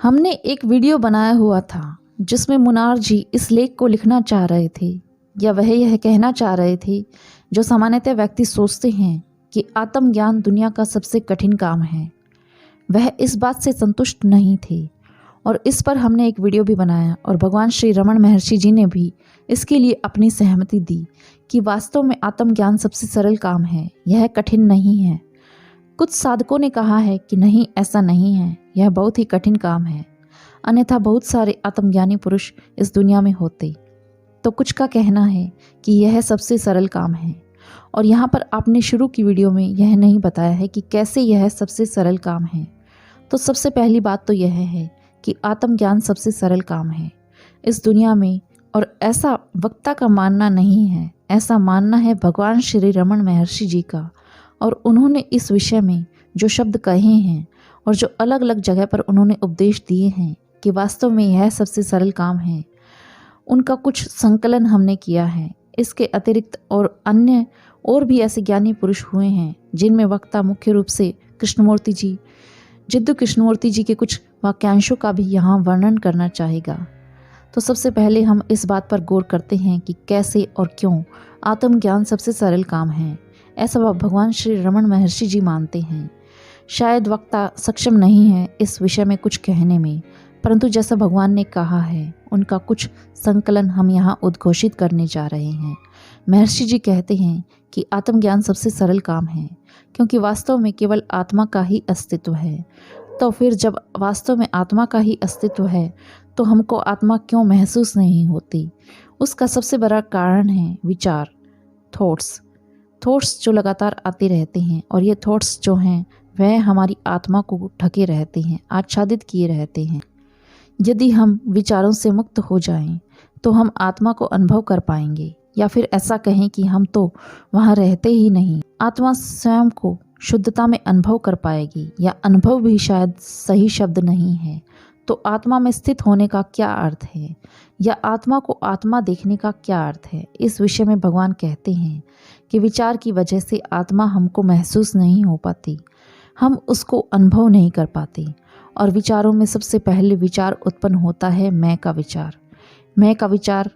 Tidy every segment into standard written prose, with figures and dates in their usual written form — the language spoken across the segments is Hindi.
हमने एक वीडियो बनाया हुआ था जिसमें मुनार जी इस लेख को लिखना चाह रहे थे या वह यह कहना चाह रहे थे जो सामान्यतः व्यक्ति सोचते हैं कि आत्मज्ञान दुनिया का सबसे कठिन काम है। वह इस बात से संतुष्ट नहीं थे और इस पर हमने एक वीडियो भी बनाया और भगवान श्री रमण महर्षि जी ने भी इसके लिए अपनी सहमति दी कि वास्तव में आत्मज्ञान सबसे सरल काम है, यह कठिन नहीं है। कुछ साधकों ने कहा है कि नहीं, ऐसा नहीं है, यह बहुत ही कठिन काम है, अन्यथा बहुत सारे आत्मज्ञानी पुरुष इस दुनिया में होते। तो कुछ का कहना है कि यह सबसे सरल काम है और यहाँ पर आपने शुरू की वीडियो में यह नहीं बताया है कि कैसे यह सबसे सरल काम है। तो सबसे पहली बात तो यह है कि आत्मज्ञान सबसे सरल काम है इस दुनिया में, और ऐसा वक्ता का मानना नहीं है, ऐसा मानना है भगवान श्री रमण महर्षि जी का। और उन्होंने इस विषय में जो शब्द कहे हैं और जो अलग अलग जगह पर उन्होंने उपदेश दिए हैं कि वास्तव में यह सबसे सरल काम है, उनका कुछ संकलन हमने किया है। इसके अतिरिक्त और भी ऐसे ज्ञानी पुरुष हुए हैं जिनमें वक्ता मुख्य रूप से कृष्णमूर्ति जी, जिद्दू कृष्णमूर्ति जी के कुछ वाक्यांशों का भी यहाँ वर्णन करना चाहेगा। तो सबसे पहले हम इस बात पर गौर करते हैं कि कैसे और क्यों आत्मज्ञान सबसे सरल काम है। ऐसा भगवान श्री रमण महर्षि जी मानते हैं। शायद वक्ता सक्षम नहीं है इस विषय में कुछ कहने में, परंतु जैसा भगवान ने कहा है उनका कुछ संकलन हम यहाँ उद्घोषित करने जा रहे हैं। महर्षि जी कहते हैं कि आत्मज्ञान सबसे सरल काम है क्योंकि वास्तव में केवल आत्मा का ही अस्तित्व है। तो फिर जब वास्तव में आत्मा का ही अस्तित्व है तो हमको आत्मा क्यों महसूस नहीं होती? उसका सबसे बड़ा कारण है विचार, थॉट्स जो लगातार आते रहते हैं, और ये थॉट्स जो हैं वह हमारी आत्मा को ढके रहते हैं, आच्छादित किए रहते हैं। यदि हम विचारों से मुक्त हो जाएं तो हम आत्मा को अनुभव कर पाएंगे, या फिर ऐसा कहें कि हम तो वहाँ रहते ही नहीं। आत्मा स्वयं को शुद्धता में अनुभव कर पाएगी, या अनुभव भी शायद सही शब्द नहीं है। तो आत्मा में स्थित होने का क्या अर्थ है, या आत्मा को आत्मा देखने का क्या अर्थ है? इस विषय में भगवान कहते हैं कि विचार की वजह से आत्मा हमको महसूस नहीं हो पाती, हम उसको अनुभव नहीं कर पाते। और विचारों में सबसे पहले विचार उत्पन्न होता है मैं का विचार। मैं का विचार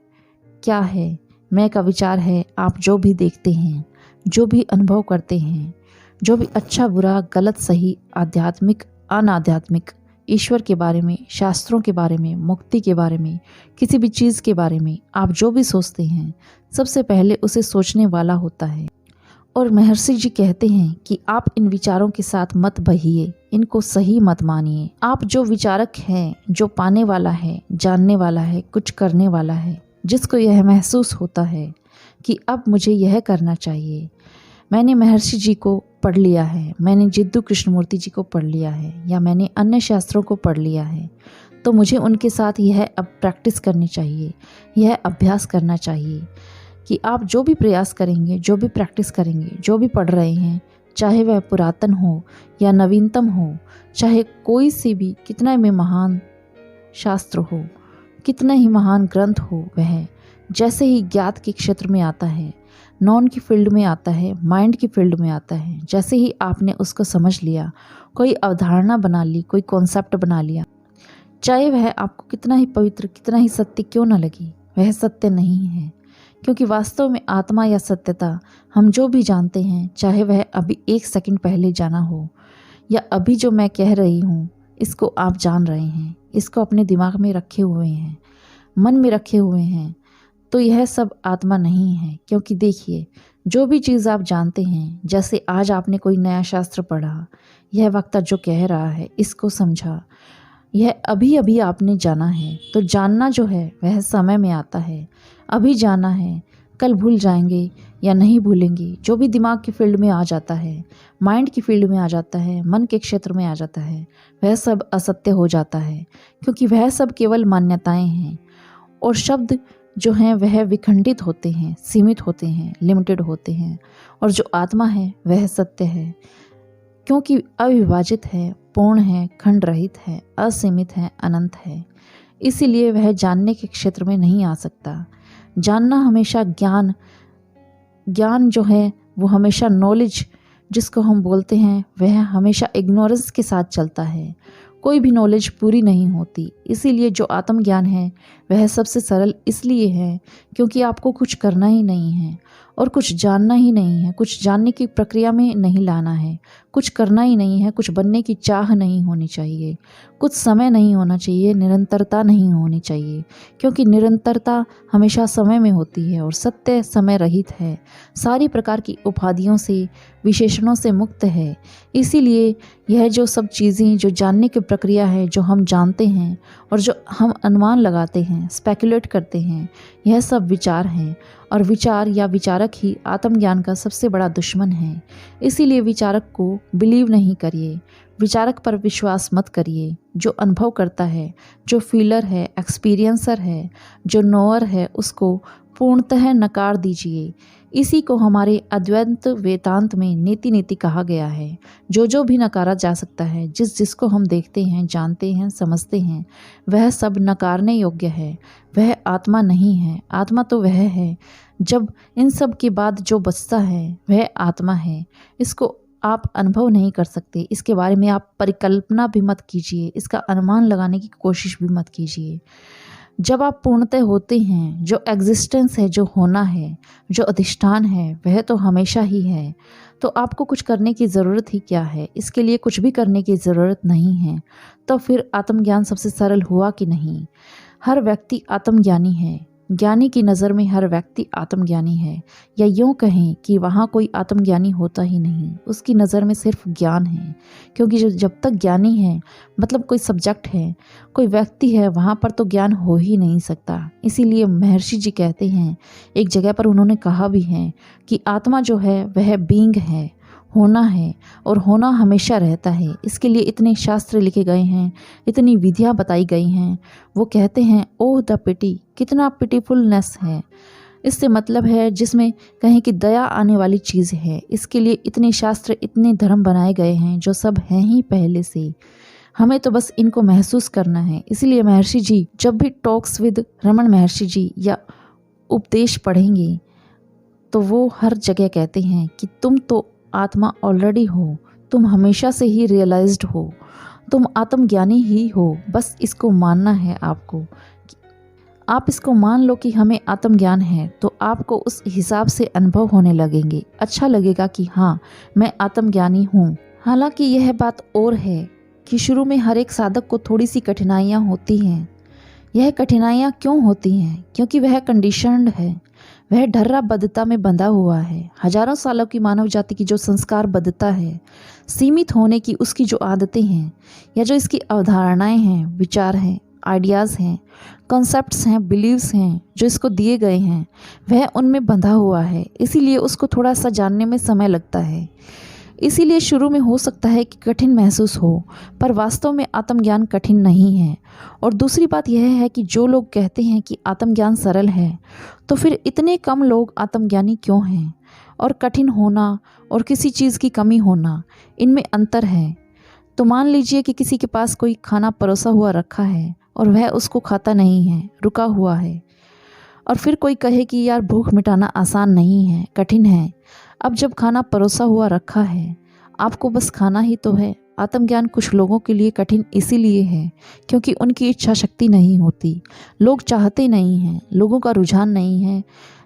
क्या है? मैं का विचार है आप जो भी देखते हैं, जो भी अनुभव करते हैं, जो भी अच्छा बुरा, गलत सही, आध्यात्मिक अनाध्यात्मिक, ईश्वर के बारे में, शास्त्रों के बारे में, मुक्ति के बारे में, किसी भी चीज़ के बारे में आप जो भी सोचते हैं, सबसे पहले उसे सोचने वाला होता है। और महर्षि जी कहते हैं कि आप इन विचारों के साथ मत बहिए, इनको सही मत मानिए। आप जो विचारक हैं, जो पाने वाला है, जानने वाला है, कुछ करने वाला है, जिसको यह महसूस होता है कि अब मुझे यह करना चाहिए। मैंने महर्षि जी को पढ़ लिया है, मैंने जिद्दू कृष्णमूर्ति जी को पढ़ लिया है, या मैंने अन्य शास्त्रों को पढ़ लिया है, तो मुझे उनके साथ यह अब प्रैक्टिस करनी चाहिए, यह अभ्यास करना चाहिए कि आप जो भी प्रयास करेंगे, जो भी प्रैक्टिस करेंगे, जो भी पढ़ रहे हैं, चाहे वह पुरातन हो या नवीनतम हो, चाहे कोई सी भी कितना भी महान शास्त्र हो, कितना ही महान ग्रंथ हो, वह जैसे ही ज्ञात के क्षेत्र में आता है, नॉन की फील्ड में आता है, माइंड की फील्ड में आता है, जैसे ही आपने उसको समझ लिया, कोई अवधारणा बना ली, कोई कॉन्सेप्ट बना लिया, चाहे वह आपको कितना ही पवित्र, कितना ही सत्य क्यों न लगे, वह सत्य नहीं है। क्योंकि वास्तव में आत्मा या सत्यता हम जो भी जानते हैं, चाहे वह अभी 1 सेकंड पहले जाना हो, या अभी जो मैं कह रही हूँ इसको आप जान रहे हैं, इसको अपने दिमाग में रखे हुए हैं, मन में रखे हुए हैं, तो यह सब आत्मा नहीं है। क्योंकि देखिए, जो भी चीज़ आप जानते हैं, जैसे आज आपने कोई नया शास्त्र पढ़ा, यह वक्ता जो कह रहा है इसको समझा, यह अभी अभी आपने जाना है। तो जानना जो है वह समय में आता है, अभी जाना है, कल भूल जाएंगे या नहीं भूलेंगे। जो भी दिमाग की फील्ड में आ जाता है, माइंड की फील्ड में आ जाता है, मन के क्षेत्र में आ जाता है, वह सब असत्य हो जाता है, क्योंकि वह सब केवल मान्यताएं हैं। और शब्द जो हैं वह विखंडित होते हैं, सीमित होते हैं, लिमिटेड होते हैं। और जो आत्मा है वह सत्य है, क्योंकि अविभाजित है, पूर्ण है, खंड रहित है, असीमित है, अनंत है। इसीलिए वह जानने के क्षेत्र में नहीं आ सकता। जानना हमेशा ज्ञान जो है वो हमेशा नॉलेज जिसको हम बोलते हैं, वह हमेशा इग्नोरेंस के साथ चलता है। कोई भी नॉलेज पूरी नहीं होती। इसीलिए जो आत्मज्ञान है वह सबसे सरल इसलिए है क्योंकि आपको कुछ करना ही नहीं है और कुछ जानना ही नहीं है, कुछ जानने की प्रक्रिया में नहीं लाना है, कुछ करना ही नहीं है, कुछ बनने की चाह नहीं होनी चाहिए, कुछ समय नहीं होना चाहिए, निरंतरता नहीं होनी चाहिए, क्योंकि निरंतरता हमेशा समय में होती है और सत्य समय रहित है, सारी प्रकार की उपाधियों से, विशेषणों से मुक्त है। इसीलिए यह जो सब चीज़ें जो जानने की प्रक्रिया है, जो हम जानते हैं और जो हम अनुमान लगाते हैं, स्पेकुलेट करते हैं, यह सब विचार हैं और विचार या विचारक ही आत्मज्ञान का सबसे बड़ा दुश्मन है। इसीलिए विचारक को बिलीव नहीं करिए, विचारक पर विश्वास मत करिए। जो अनुभव करता है, जो फीलर है, एक्सपीरियंसर है, जो नोअर है, उसको पूर्णतः नकार दीजिए। इसी को हमारे अद्वैत वेदांत में नीति नीति कहा गया है। जो भी नकारा जा सकता है, जिसको हम देखते हैं, जानते हैं, समझते हैं, वह सब नकारने योग्य है। वह आत्मा नहीं है। आत्मा तो वह है जब इन सब के बाद जो बचता है वह आत्मा है। इसको आप अनुभव नहीं कर सकते, इसके बारे में आप परिकल्पना भी मत कीजिए, इसका अनुमान लगाने की कोशिश भी मत कीजिए। जब आप पूर्णतः होते हैं, जो एग्जिस्टेंस है, जो होना है, जो अधिष्ठान है, वह तो हमेशा ही है। तो आपको कुछ करने की ज़रूरत ही क्या है? इसके लिए कुछ भी करने की ज़रूरत नहीं है। तो फिर आत्मज्ञान सबसे सरल हुआ कि नहीं? हर व्यक्ति आत्मज्ञानी है। ज्ञानी की नज़र में हर व्यक्ति आत्मज्ञानी है, या यूँ कहें कि वहाँ कोई आत्मज्ञानी होता ही नहीं, उसकी नज़र में सिर्फ ज्ञान है। क्योंकि जब तक ज्ञानी है, मतलब कोई सब्जेक्ट है, कोई व्यक्ति है, वहाँ पर तो ज्ञान हो ही नहीं सकता। इसीलिए महर्षि जी कहते हैं, एक जगह पर उन्होंने कहा भी है कि आत्मा जो है वह बीइंग है, होना है, और होना हमेशा रहता है। इसके लिए इतने शास्त्र लिखे गए हैं, इतनी विधियाँ बताई गई हैं। वो कहते हैं, ओह द पिटी, कितना पिटीफुलनेस है। इससे मतलब है जिसमें कहीं की दया आने वाली चीज़ है। इसके लिए इतने शास्त्र, इतने धर्म बनाए गए हैं, जो सब हैं ही पहले से। हमें तो बस इनको महसूस करना है। इसलिए महर्षि जी जब भी टॉक्स विद रमन महर्षि जी या उपदेश पढ़ेंगे तो वो हर जगह कहते हैं कि तुम तो आत्मा ऑलरेडी हो, तुम हमेशा से ही रियलाइज्ड हो, तुम आत्मज्ञानी ही हो। बस इसको मानना है आपको। आप इसको मान लो कि हमें आत्मज्ञान है, तो आपको उस हिसाब से अनुभव होने लगेंगे। अच्छा लगेगा कि हाँ, मैं आत्मज्ञानी हूँ। हालांकि यह बात और है कि शुरू में हर एक साधक को थोड़ी सी कठिनाइयाँ होती हैं। यह कठिनाइयाँ क्यों होती हैं? क्योंकि वह कंडीशन्ड है, वह ढर्राबद्धता में बंधा हुआ है। हजारों सालों की मानव जाति की जो संस्कारबद्धता है, सीमित होने की उसकी जो आदतें हैं, या जो इसकी अवधारणाएं हैं, विचार हैं, आइडियाज़ हैं, कॉन्सेप्ट्स हैं, बिलीव्स हैं, जो इसको दिए गए हैं, वह उनमें बंधा हुआ है। इसीलिए उसको थोड़ा सा जानने में समय लगता है। इसीलिए शुरू में हो सकता है कि कठिन महसूस हो, पर वास्तव में आत्मज्ञान कठिन नहीं है। और दूसरी बात यह है कि जो लोग कहते हैं कि आत्मज्ञान सरल है, तो फिर इतने कम लोग आत्मज्ञानी क्यों हैं? और कठिन होना और किसी चीज़ की कमी होना, इनमें अंतर है। तो मान लीजिए कि किसी के पास कोई खाना परोसा हुआ रखा है और वह उसको खाता नहीं है, रुका हुआ है, और फिर कोई कहे कि यार भूख मिटाना आसान नहीं है, कठिन है। अब जब खाना परोसा हुआ रखा है, आपको बस खाना ही तो है। आत्मज्ञान कुछ लोगों के लिए कठिन इसीलिए है क्योंकि उनकी इच्छा शक्ति नहीं होती, लोग चाहते नहीं हैं, लोगों का रुझान नहीं है।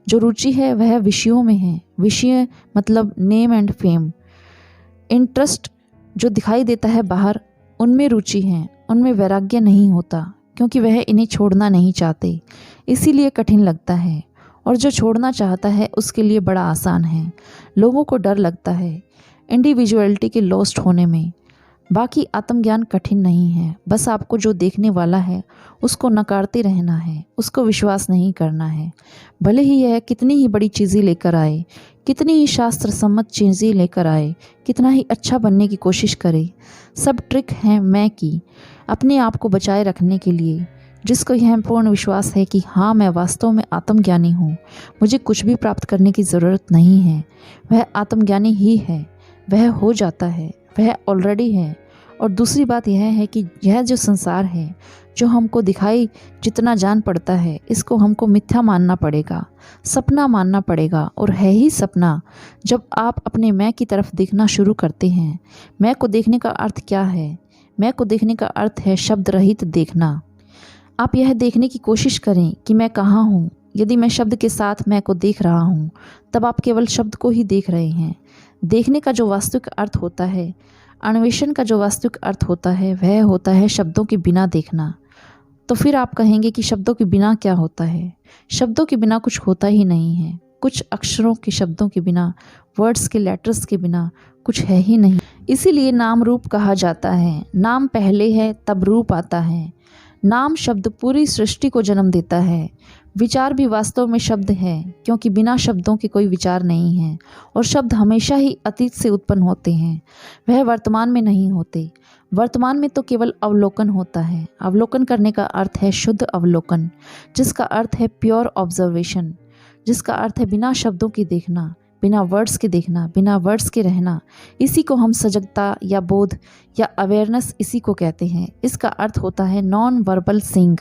जो रुचि है वह विषयों में है। विषय मतलब नेम एंड फेम, इंटरेस्ट जो दिखाई देता है बाहर, उनमें रुचि है, उनमें वैराग्य नहीं होता, क्योंकि वह इन्हें छोड़ना नहीं चाहते, इसीलिए कठिन लगता है। और जो छोड़ना चाहता है उसके लिए बड़ा आसान है। लोगों को डर लगता है इंडिविजुअलिटी के लॉस्ट होने में। बाकी आत्मज्ञान कठिन नहीं है, बस आपको जो देखने वाला है उसको नकारते रहना है, उसको विश्वास नहीं करना है। भले ही यह कितनी ही बड़ी चीज़ें लेकर आए, कितनी ही शास्त्र सम्मत चीज़ें लेकर आए, कितना ही अच्छा बनने की कोशिश करे, सब ट्रिक हैं मैं की, अपने आप को बचाए रखने के लिए। जिसको यह पूर्ण विश्वास है कि हाँ, मैं वास्तव में आत्मज्ञानी हूँ, मुझे कुछ भी प्राप्त करने की ज़रूरत नहीं है, वह आत्मज्ञानी ही है, वह हो जाता है, वह ऑलरेडी है। और दूसरी बात यह है कि यह जो संसार है, जो हमको दिखाई जितना जान पड़ता है, इसको हमको मिथ्या मानना पड़ेगा, सपना मानना पड़ेगा, और है ही सपना। जब आप अपने मैं की तरफ देखना शुरू करते हैं, मैं को देखने का अर्थ क्या है? मैं को देखने का अर्थ है शब्द रहित देखना। आप यह देखने की कोशिश करें कि मैं कहाँ हूँ। यदि मैं शब्द के साथ मैं को देख रहा हूँ, तब आप केवल शब्द को ही देख रहे हैं। देखने का जो वास्तविक अर्थ होता है, अन्वेषण का जो वास्तविक अर्थ होता है, वह होता है शब्दों के बिना देखना। तो फिर आप कहेंगे कि शब्दों के बिना क्या होता है? शब्दों के बिना कुछ होता ही नहीं है। कुछ अक्षरों के शब्दों के बिना, वर्ड्स के लेटर्स के बिना कुछ है ही नहीं। इसीलिए नाम रूप कहा जाता है। नाम पहले है तब रूप आता है। नाम शब्द पूरी सृष्टि को जन्म देता है। विचार भी वास्तव में शब्द है, क्योंकि बिना शब्दों के कोई विचार नहीं है। और शब्द हमेशा ही अतीत से उत्पन्न होते हैं, वह वर्तमान में नहीं होते। वर्तमान में तो केवल अवलोकन होता है। अवलोकन करने का अर्थ है शुद्ध अवलोकन, जिसका अर्थ है प्योर ऑब्जर्वेशन, जिसका अर्थ है बिना शब्दों के देखना, बिना वर्ड्स के देखना, बिना वर्ड्स के रहना। इसी को हम सजगता या बोध या अवेयरनेस इसी को कहते हैं। इसका अर्थ होता है नॉन वर्बल सीइंग,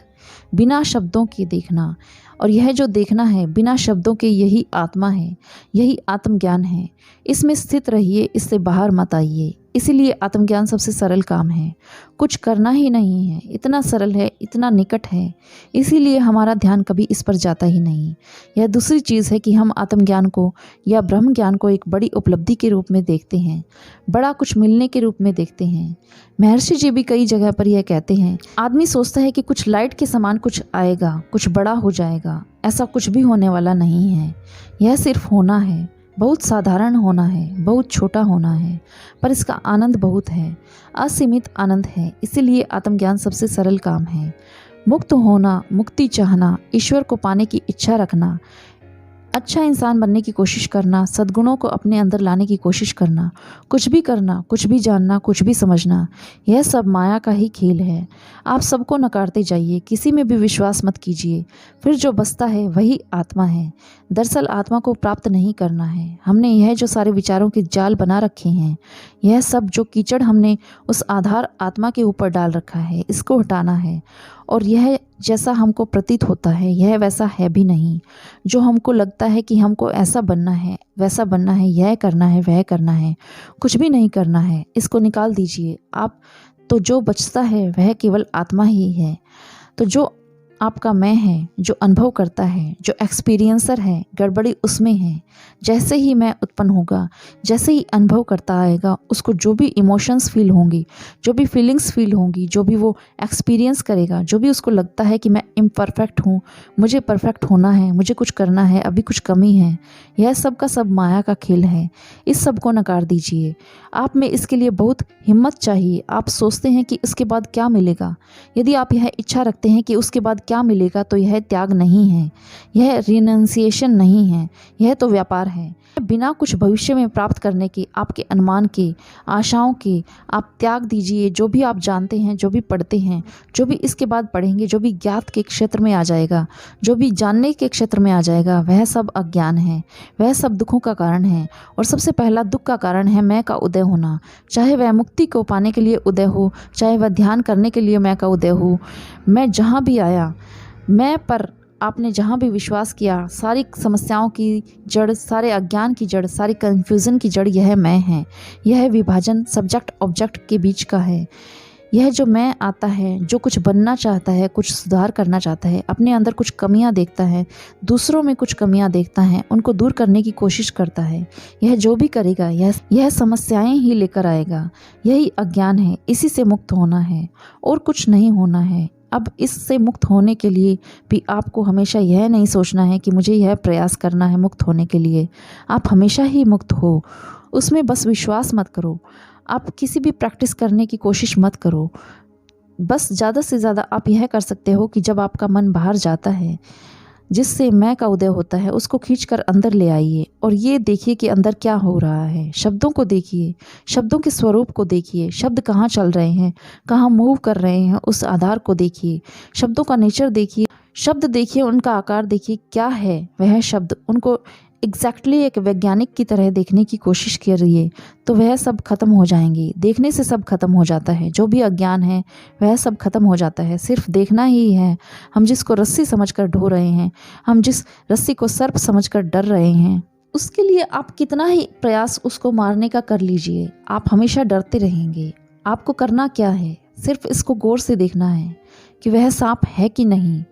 बिना शब्दों के देखना। और यह जो देखना है बिना शब्दों के, यही आत्मा है, यही आत्मज्ञान है। इसमें स्थित रहिए, इससे बाहर मत आइए। इसीलिए आत्मज्ञान सबसे सरल काम है, कुछ करना ही नहीं है। इतना सरल है, इतना निकट है, इसीलिए हमारा ध्यान कभी इस पर जाता ही नहीं। यह दूसरी चीज़ है कि हम आत्मज्ञान को या ब्रह्म ज्ञान को एक बड़ी उपलब्धि के रूप में देखते हैं, बड़ा कुछ मिलने के रूप में देखते हैं। महर्षि जी भी कई जगह पर यह कहते हैं, आदमी सोचता है कि कुछ लाइट के समान कुछ आएगा, कुछ बड़ा हो जाएगा। ऐसा कुछ भी होने वाला नहीं है। यह सिर्फ होना है, बहुत साधारण होना है, बहुत छोटा होना है, पर इसका आनंद बहुत है, असीमित आनंद है। इसीलिए आत्मज्ञान सबसे सरल काम है। मुक्त होना, मुक्ति चाहना, ईश्वर को पाने की इच्छा रखना, अच्छा इंसान बनने की कोशिश करना, सद्गुणों को अपने अंदर लाने की कोशिश करना, कुछ भी करना, कुछ भी जानना, कुछ भी समझना, यह सब माया का ही खेल है। आप सबको नकारते जाइए, किसी में भी विश्वास मत कीजिए, फिर जो बचता है वही आत्मा है। दरअसल आत्मा को प्राप्त नहीं करना है। हमने यह जो सारे विचारों के जाल बना रखे हैं, यह सब जो कीचड़ हमने उस आधार आत्मा के ऊपर डाल रखा है, इसको हटाना है। और यह जैसा हमको प्रतीत होता है, यह वैसा है भी नहीं। जो हमको लगता है कि हमको ऐसा बनना है, वैसा बनना है, यह करना है, वह करना है, कुछ भी नहीं करना है। इसको निकाल दीजिए आप। तो जो बचता है वह केवल आत्मा ही है। तो जो आपका मैं है, जो अनुभव करता है, जो एक्सपीरियंसर है, गड़बड़ी उसमें है। जैसे ही मैं उत्पन्न होगा, जैसे ही अनुभव करता आएगा, उसको जो भी इमोशंस फील होंगी, जो भी फीलिंग्स फील होंगी, जो भी वो एक्सपीरियंस करेगा, जो भी उसको लगता है कि मैं इम्परफेक्ट हूँ, मुझे परफेक्ट होना है, मुझे कुछ करना है, अभी कुछ कमी है, यह सब का सब माया का खेल है। इस सब को नकार दीजिए। आप में इसके लिए बहुत हिम्मत चाहिए। आप सोचते हैं कि उसके बाद क्या मिलेगा। यदि आप यह इच्छा रखते हैं कि उसके बाद क्या मिलेगा, तो यह त्याग नहीं है, यह रिनंसिएशन नहीं है, यह तो व्यापार है। बिना कुछ भविष्य में प्राप्त करने के, आपके अनुमान के, आशाओं के, आप त्याग दीजिए। जो भी आप जानते हैं, जो भी पढ़ते हैं, जो भी इसके बाद पढ़ेंगे, जो भी ज्ञात के क्षेत्र में आ जाएगा, जो भी जानने के क्षेत्र में आ जाएगा, वह सब अज्ञान है, वह सब दुखों का कारण है। और सबसे पहला दुख का कारण है मैं का उदय होना। चाहे वह मुक्ति को पाने के लिए उदय हो, चाहे वह ध्यान करने के लिए मैं का उदय हो। मैं जहाँ भी आया, मैं पर आपने जहाँ भी विश्वास किया, सारी समस्याओं की जड़, सारे अज्ञान की जड़, सारी कन्फ्यूज़न की जड़ यह मैं है। यह विभाजन सब्जेक्ट ऑब्जेक्ट के बीच का है। यह जो मैं आता है, जो कुछ बनना चाहता है, कुछ सुधार करना चाहता है, अपने अंदर कुछ कमियां देखता है, दूसरों में कुछ कमियां देखता है, उनको दूर करने की कोशिश करता है, यह जो भी करेगा यह समस्याएं ही लेकर आएगा। यही अज्ञान है। इसी से मुक्त होना है और कुछ नहीं होना है। अब इससे मुक्त होने के लिए भी आपको हमेशा यह नहीं सोचना है कि मुझे यह प्रयास करना है मुक्त होने के लिए। आप हमेशा ही मुक्त हो, उसमें बस विश्वास मत करो। आप किसी भी प्रैक्टिस करने की कोशिश मत करो। बस ज़्यादा से ज़्यादा आप यह कर सकते हो कि जब आपका मन बाहर जाता है, जिससे मैं का उदय होता है, उसको खींचकर अंदर ले आइए और ये देखिए कि अंदर क्या हो रहा है। शब्दों को देखिए, शब्दों के स्वरूप को देखिए, शब्द कहाँ चल रहे हैं, कहाँ मूव कर रहे हैं, उस आधार को देखिए। शब्दों का नेचर देखिए, शब्द देखिए, उनका आकार देखिए, क्या है वह शब्द। उनको एग्जैक्टली एक वैज्ञानिक की तरह देखने की कोशिश करिए, तो वह सब खत्म हो जाएंगे। देखने से सब खत्म हो जाता है। जो भी अज्ञान है वह सब खत्म हो जाता है। सिर्फ देखना ही है। हम जिसको रस्सी समझकर ढो रहे हैं, हम जिस रस्सी को सर्प समझकर डर रहे हैं, उसके लिए आप कितना ही प्रयास उसको मारने का कर लीजिए, आप हमेशा डरते रहेंगे। आपको करना क्या है? सिर्फ इसको गौर से देखना है कि वह सांप है कि नहीं।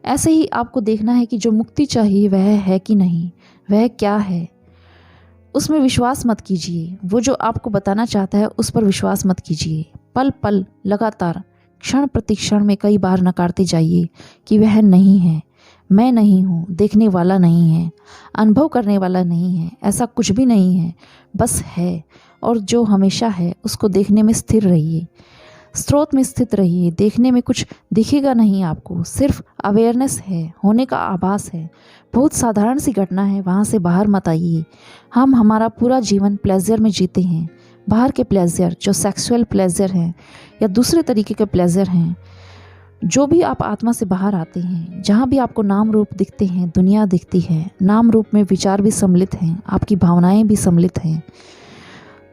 ऐसे ही आपको देखना है कि जो मुक्ति चाहिए वह है कि नहीं, वह क्या है। उसमें विश्वास मत कीजिए, वो जो आपको बताना चाहता है उस पर विश्वास मत कीजिए। पल पल लगातार क्षण प्रति क्षण में कई बार नकारते जाइए कि वह नहीं है, मैं नहीं हूँ, देखने वाला नहीं है, अनुभव करने वाला नहीं है, ऐसा कुछ भी नहीं है, बस है। और जो हमेशा है उसको देखने में स्थिर रहिए, स्रोत में स्थित रहिए। देखने में कुछ दिखेगा नहीं आपको, सिर्फ अवेयरनेस है, होने का आभास है। बहुत साधारण सी घटना है, वहाँ से बाहर मत आइए। हम हमारा पूरा जीवन प्लेजर में जीते हैं। बाहर के प्लेजर जो सेक्सुअल प्लेजर हैं या दूसरे तरीके के प्लेजर हैं, जो भी आप आत्मा से बाहर आते हैं, जहाँ भी आपको नाम रूप दिखते हैं, दुनिया दिखती है, नाम रूप में विचार भी सम्मिलित हैं, आपकी भावनाएं भी सम्मिलित हैं,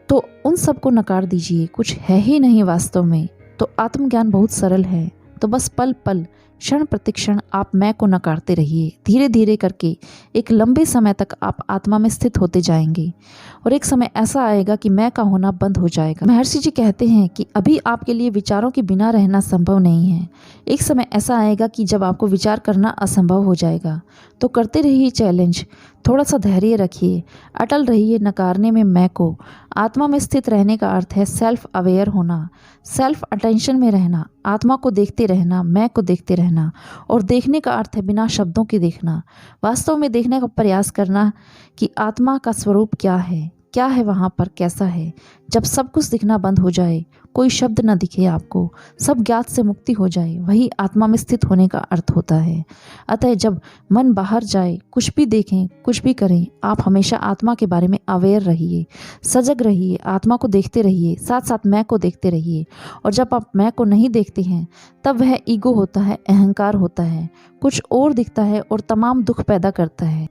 तो उन सब को नकार दीजिए। कुछ है ही नहीं वास्तव में। तो आत्मज्ञान बहुत सरल है। तो बस पल पल क्षण प्रतिक्षण आप मैं को नकारते रहिए। धीरे धीरे करके एक लंबे समय तक आप आत्मा में स्थित होते जाएंगे और एक समय ऐसा आएगा कि मैं का होना बंद हो जाएगा। महर्षि जी कहते हैं कि अभी आपके लिए विचारों के बिना रहना संभव नहीं है। एक समय ऐसा आएगा कि जब आपको विचार करना असंभव हो जाएगा। तो करते रहिए चैलेंज, थोड़ा सा धैर्य रखिए, अटल रहिए नकारने में मैं को। आत्मा में स्थित रहने का अर्थ है सेल्फ अवेयर होना, सेल्फ अटेंशन में रहना, आत्मा को देखते रहना, मैं को देखते रहना। और देखने का अर्थ है बिना शब्दों के देखना, वास्तव में देखने का प्रयास करना कि आत्मा का स्वरूप क्या है वहाँ पर, कैसा है। जब सब कुछ दिखना बंद हो जाए, कोई शब्द न दिखे आपको, सब ज्ञात से मुक्ति हो जाए, वही आत्मा में स्थित होने का अर्थ होता है। अतः जब मन बाहर जाए, कुछ भी देखें, कुछ भी करें, आप हमेशा आत्मा के बारे में अवेयर रहिए, सजग रहिए, आत्मा को देखते रहिए, साथ साथ मैं को देखते रहिए। और जब आप मैं को नहीं देखते हैं तब वह ईगो होता है, अहंकार होता है, कुछ और दिखता है और तमाम दुख पैदा करता है।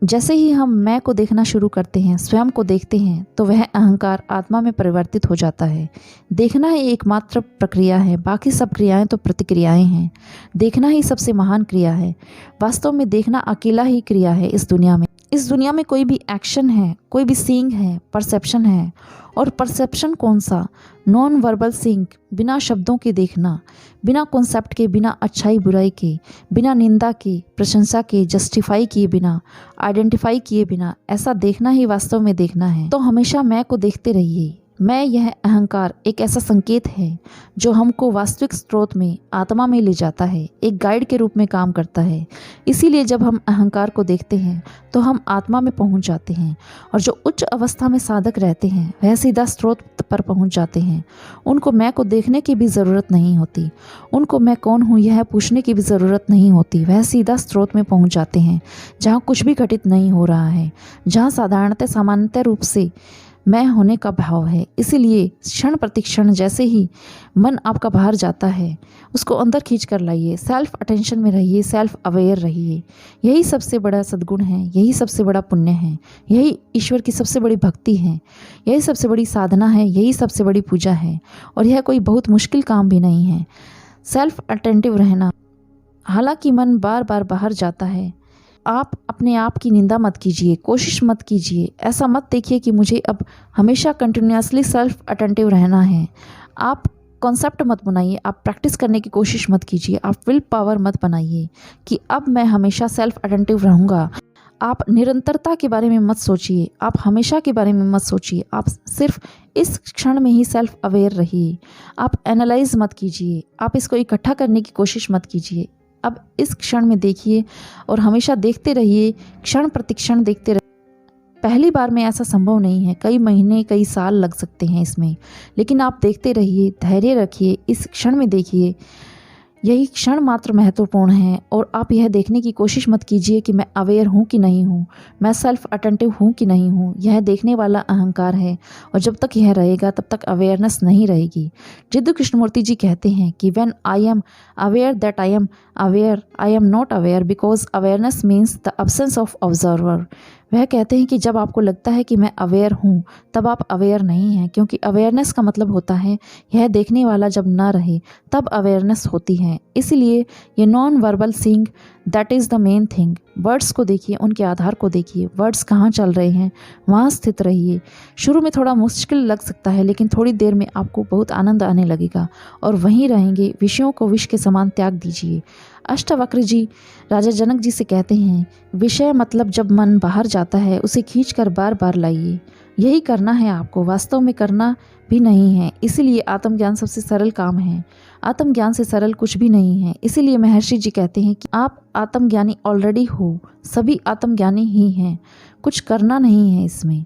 जैसे ही हम मैं को देखना शुरू करते हैं, स्वयं को देखते हैं, तो वह अहंकार आत्मा में परिवर्तित हो जाता है। देखना ही एकमात्र प्रक्रिया है, बाकी सब क्रियाएं तो प्रतिक्रियाएं हैं। देखना ही सबसे महान क्रिया है। वास्तव में देखना अकेला ही क्रिया है इस दुनिया में। इस दुनिया में कोई भी एक्शन है, कोई भी सीइंग है, परसेप्शन है। और परसेप्शन कौन सा? नॉन वर्बल सीइंग, बिना शब्दों के देखना, बिना कॉन्सेप्ट के, बिना अच्छाई बुराई के, बिना निंदा के, प्रशंसा के, जस्टिफाई किए बिना, आइडेंटिफाई किए बिना, ऐसा देखना ही वास्तव में देखना है। तो हमेशा मैं को देखते रहिए। मैं, यह अहंकार एक ऐसा संकेत है जो हमको वास्तविक स्रोत में, आत्मा में ले जाता है, एक गाइड के रूप में काम करता है। इसीलिए जब हम अहंकार को देखते हैं तो हम आत्मा में पहुंच जाते हैं। और जो उच्च अवस्था में साधक रहते हैं वह सीधा स्रोत पर पहुंच जाते हैं। उनको मैं को देखने की भी ज़रूरत नहीं होती, उनको मैं कौन हूँ यह पूछने की भी ज़रूरत नहीं होती। वह सीधा स्रोत में पहुंच जाते हैं जहाँ कुछ भी घटित नहीं हो रहा है, जहाँ साधारणतः सामान्यतः रूप से मैं होने का भाव है। इसीलिए क्षण प्रतिक्षण जैसे ही मन आपका बाहर जाता है, उसको अंदर खींच कर लाइए, सेल्फ अटेंशन में रहिए, सेल्फ अवेयर रहिए। यही सबसे बड़ा सद्गुण है, यही सबसे बड़ा पुण्य है, यही ईश्वर की सबसे बड़ी भक्ति है, यही सबसे बड़ी साधना है, यही सबसे बड़ी पूजा है। और यह कोई बहुत मुश्किल काम भी नहीं है, सेल्फ अटेंटिव रहना। हालांकि मन बार बार बाहर जाता है, आप अपने आप की निंदा मत कीजिए, कोशिश मत कीजिए। ऐसा मत देखिए कि मुझे अब हमेशा कंटिन्यूसली सेल्फ अटेंटिव रहना है। आप कॉन्सेप्ट मत बनाइए, आप प्रैक्टिस करने की कोशिश मत कीजिए, आप विल पावर मत बनाइए कि अब मैं हमेशा सेल्फ अटेंटिव रहूँगा। आप निरंतरता के बारे में मत सोचिए, आप हमेशा के बारे में मत सोचिए। आप सिर्फ इस क्षण में ही सेल्फ अवेयर रहिए। आप एनालाइज मत कीजिए, आप इसको इकट्ठा करने की कोशिश मत कीजिए। अब इस क्षण में देखिए और हमेशा देखते रहिए, क्षण प्रतिक्षण देखते रहिए। पहली बार में ऐसा संभव नहीं है, कई महीने, कई साल लग सकते हैं इसमें, लेकिन आप देखते रहिए, धैर्य रखिए, इस क्षण में देखिए। यही क्षण मात्र महत्वपूर्ण है। और आप यह देखने की कोशिश मत कीजिए कि मैं अवेयर हूँ कि नहीं हूँ, मैं सेल्फ अटेंटिव हूँ कि नहीं हूँ। यह देखने वाला अहंकार है और जब तक यह रहेगा तब तक अवेयरनेस नहीं रहेगी। जिद्दू कृष्णमूर्ति जी कहते हैं कि when I am aware that I am aware, I am not aware because awareness means the absence of observer. वह कहते हैं कि जब आपको लगता है कि मैं अवेयर हूँ तब आप अवेयर नहीं हैं, क्योंकि अवेयरनेस का मतलब होता है यह देखने वाला जब ना रहे तब अवेयरनेस होती है। इसलिए ये non verbal seeing that is the main thing. Words को देखिए, उनके आधार को देखिए, वर्ड्स कहाँ चल रहे हैं वहाँ स्थित रहिए। शुरू में थोड़ा मुश्किल लग सकता है, लेकिन थोड़ी देर में आपको बहुत आनंद आने लगेगा और वहीं रहेंगे। विषयों को विष के समान त्याग दीजिए। अष्टावक्र जी राजा जनक जी से कहते हैं, विषय मतलब जब मन बाहर जाता है उसे खींचकर बार बार लाइए। यही करना है आपको, वास्तव में करना भी नहीं है। इसीलिए आत्मज्ञान सबसे सरल काम है। आत्मज्ञान से सरल कुछ भी नहीं है। इसीलिए महर्षि जी कहते हैं कि आप आत्मज्ञानी ऑलरेडी हो, सभी आत्मज्ञानी ही हैं, कुछ करना नहीं है इसमें।